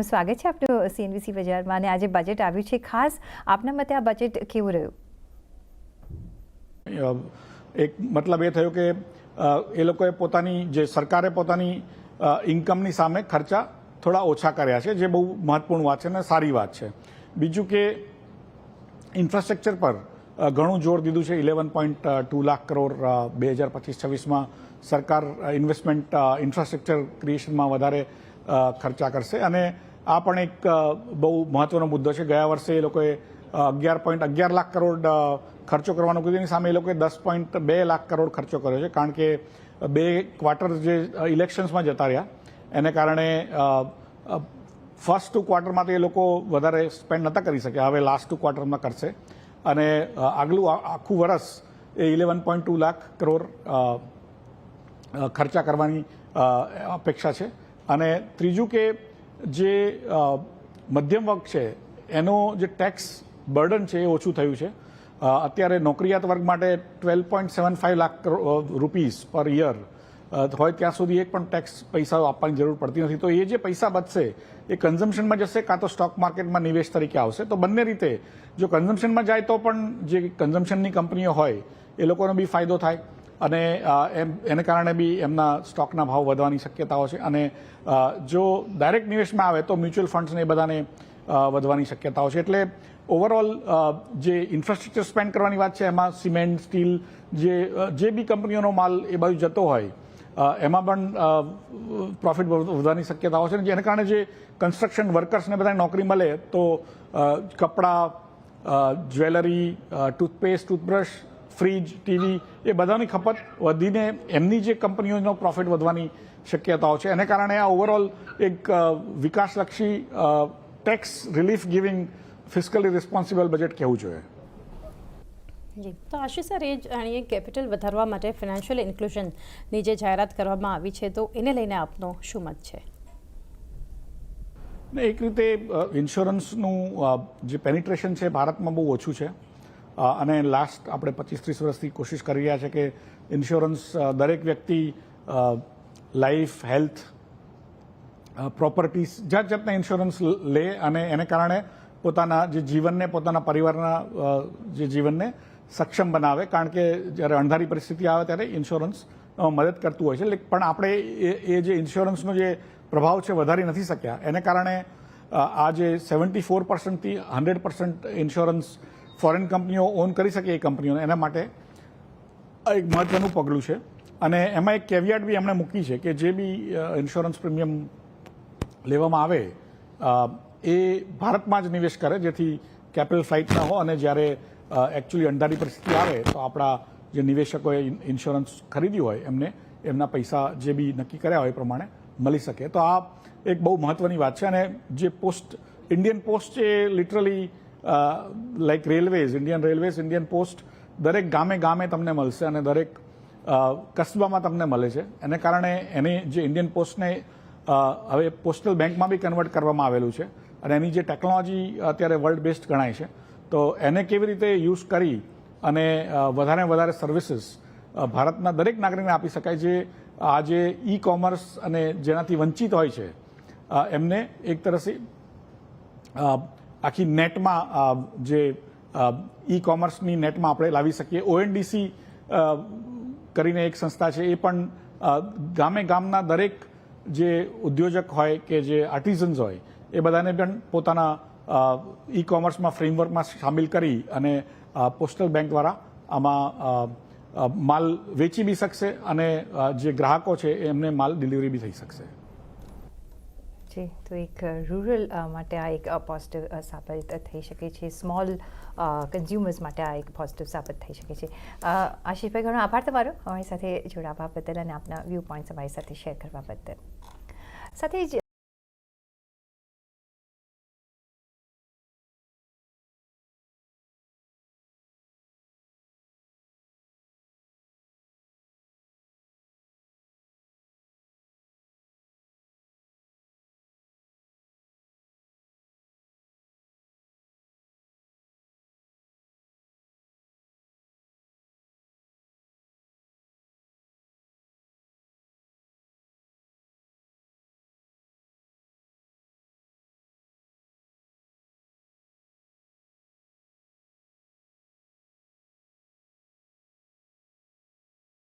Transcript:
ઘણું સ્વાગત છે આપનું સીએનબીસી બજારમાં અને આજે બજેટ આવ્યું છે ખાસ આપના મતે આ બજેટ કેવું રહ્યું? એક મતલબ એ થયો કે એ લોકોએ પોતાની જે સરકારે પોતાની ઇન્કમની સામે ખર્ચા થોડા ઓછા કર્યા છે, જે બહુ મહત્વપૂર્ણ વાત છે અને સારી વાત છે. બીજું કે ઇન્ફ્રાસ્ટ્રક્ચર પર ઘણું જોર દીધું છે. 11.2 લાખ કરોડ 2025-26માં સરકાર ઇન્વેસ્ટમેન્ટ ઇન્ફ્રાસ્ટ્રક્ચર ક્રિએશનમાં વધારે ખર્ચા કરશે અને આ પણ એક બહુ મહત્વનો મુદ્દો છે. ગયા વર્ષે એ લોકોએ 11.11 લાખ કરોડ ખર્ચો કરવાનું કીધું, એની સામે એ લોકોએ 10.2 લાખ કરોડ ખર્ચો કર્યો છે, કારણ કે 2 ક્વાર્ટર જે ઇલેક્શન્સમાં જતા રહ્યા એને કારણે ફર્સ્ટ 2 ક્વાર્ટરમાં તો એ લોકો વધારે સ્પેન્ડ નહોતા કરી શક્યા. હવે લાસ્ટ 2 ક્વાર્ટરમાં કરશે અને આગલું આખું વર્ષ એ 11.2 લાખ કરોડ ખર્ચા કરવાની અપેક્ષા છે. અને ત્રીજું કે જે મધ્યમ વર્ગ છે એનો જે ટેક્સ બર્ડન છે એ ઓછું થયું છે. અત્યારે નોકરિયાત વર્ગ માટે 12.75 લાખ રૂપીસ પર યર હોય ત્યાં સુધી એક પણ ટેક્સ પૈસા આપવાની જરૂર પડતી નથી. તો એ જે પૈસા બચશે એ કન્ઝમ્પશનમાં જશે, કાં તો સ્ટોક માર્કેટમાં નિવેશ તરીકે આવશે. તો બંને રીતે જો કન્ઝમ્પશનમાં જાય તો પણ જે કન્ઝમ્પશનની કંપનીઓ હોય એ લોકોનો બી ફાયદો થાય અને એને કારણે બી એમના સ્ટોકના ભાવ વધવાની શક્યતાઓ છે. અને જો ડાયરેક્ટ નિવેશમાં આવે તો મ્યુચ્યુઅલ ફંડ્સને એ બધાને વધવાની શક્યતાઓ છે. એટલે ઓવરઓલ જે ઇન્ફ્રાસ્ટ્રક્ચર સ્પેન્ડ કરવાની વાત છે એમાં સિમેન્ટ, સ્ટીલ, જે બી કંપનીઓનો માલ એ બાજુ જતો હોય એમાં પણ પ્રોફિટ વધવાની શક્યતાઓ છે. જેને કારણે જે કન્સ્ટ્રક્શન વર્કર્સને બધાને નોકરી મળે તો કપડાં, jewellery, toothpaste, toothbrush, fridge, TV એ બધાની ખપત વધીને એમની જે કંપનીઓનો પ્રોફિટ વધવાની શક્યતાઓ છે. એને કારણે આ ઓવરઓલ એક વિકાસલક્ષી tax relief giving fiscally responsible budget કહેવું જોઈએ. જી, તો આશિષ સર, એ જાણીએ કેપિટલ વધારવા માટે ફાઇનાન્શિયલ ઇન્ક્લુઝનની જે જાહેરાત કરવામાં આવી છે તો એને લઈને આપનો શું મત છે? એક રીતે ઇન્સ્યોરન્સનું જે પેનિટ્રેશન છે ભારતમાં બહુ ઓછું છે અને લાસ્ટ આપણે 25-30 વર્ષથી કોશિશ કરી રહ્યા છે કે ઇન્સ્યોરન્સ દરેક વ્યક્તિ લાઈફ, હેલ્થ, પ્રોપર્ટીઝ જાતના ઇન્સ્યોરન્સ લે અને એને કારણે પોતાના જે જીવનને, પોતાના પરિવારના જે જીવનને સક્ષમ બનાવે. કારણ કે જ્યારે અણધારી પરિસ્થિતિ આવે ત્યારે ઇન્સ્યોરન્સ મદદ કરતું હોય છે. પણ આપણે એ જે ઇન્સ્યોરન્સનો જે પ્રભાવ છે વધારી નથી શક્યા. એને કારણે આ જે 74%થી 100% ઇન્સ્યોરન્સ ફોરેન કંપનીઓ ઓન કરી શકે એ કંપનીઓને, એના માટે એક મહત્વનું પગલું છે. અને એમાં એક કેવિયાટ બી એમણે મૂકી છે કે જે બી ઇન્સ્યોરન્સ પ્રીમિયમ લેવામાં આવે એ ભારતમાં જ નિવેશ કરે, જેથી કેપિટલ ફ્લાઇટ ના હો અને જ્યારે એકચ્યુઅલી અણધારી પરિસ્થિતિ આવે તો આપણા જે નિવેશકોએ ઇન્સ્યોરન્સ ખરીદ્યું હોય એમને એમના પૈસા જે બી નક્કી કર્યા હોય એ પ્રમાણે મળી શકે. તો આ એક બહુ મહત્વની વાત છે. અને જે ઇન્ડિયન પોસ્ટ છે એ literally like railways, Indian railways, Indian post દરેક ગામે ગામે તમને મળશે અને દરેક કસ્બામાં તમને મળે છે. એને કારણે એની જે ઇન્ડિયન પોસ્ટને હવે પોસ્ટલ બેંકમાં બી કન્વર્ટ કરવામાં આવેલું છે અને એની જે ટેકનોલોજી અત્યારે વર્લ્ડ બેસ્ટ ગણાય છે. તો એને કેવી રીતે યુઝ કરી અને વધારે સર્વિસીસ ભારતના દરેક નાગરિકને આપી શકાય, જે આજે ઈ કોમર્સ અને જેનાથી વંચિત હોય છે એમને એક તરફથી આખી નેટમાં જે ઈ કોમર્સની નેટમાં આપણે લાવી શકીએ. ONDC કરીને એક સંસ્થા છે, એ પણ ગામે ગામના દરેક જે ઉદ્યોજક હોય કે જે આર્ટિઝન્સ હોય એ બધાને પણ પોતાના ઈ કોમર્સમાં ફ્રેમવર્કમાં સામેલ કરી અને પોસ્ટલ બેંક દ્વારા આમાં માલ વેચી બી શકશે અને જે ગ્રાહકો છે એમને માલ ડિલિવરી બી થઈ શકશે. જી, તો એક રૂરલ માટે આ એક પોઝિટિવ સાબિત થઈ શકે છે. સ્મોલ કન્ઝ્યુમર્સ માટે આ એક પોઝિટિવ સાબિત થઈ શકે છે. આશિષભાઈ, ઘણો આભાર તમારો અમારી સાથે જોડાવા બદલ અને આપના વ્યૂ પોઈન્ટ્સ અમારી સાથે શેર કરવા બદલ. સાથે જ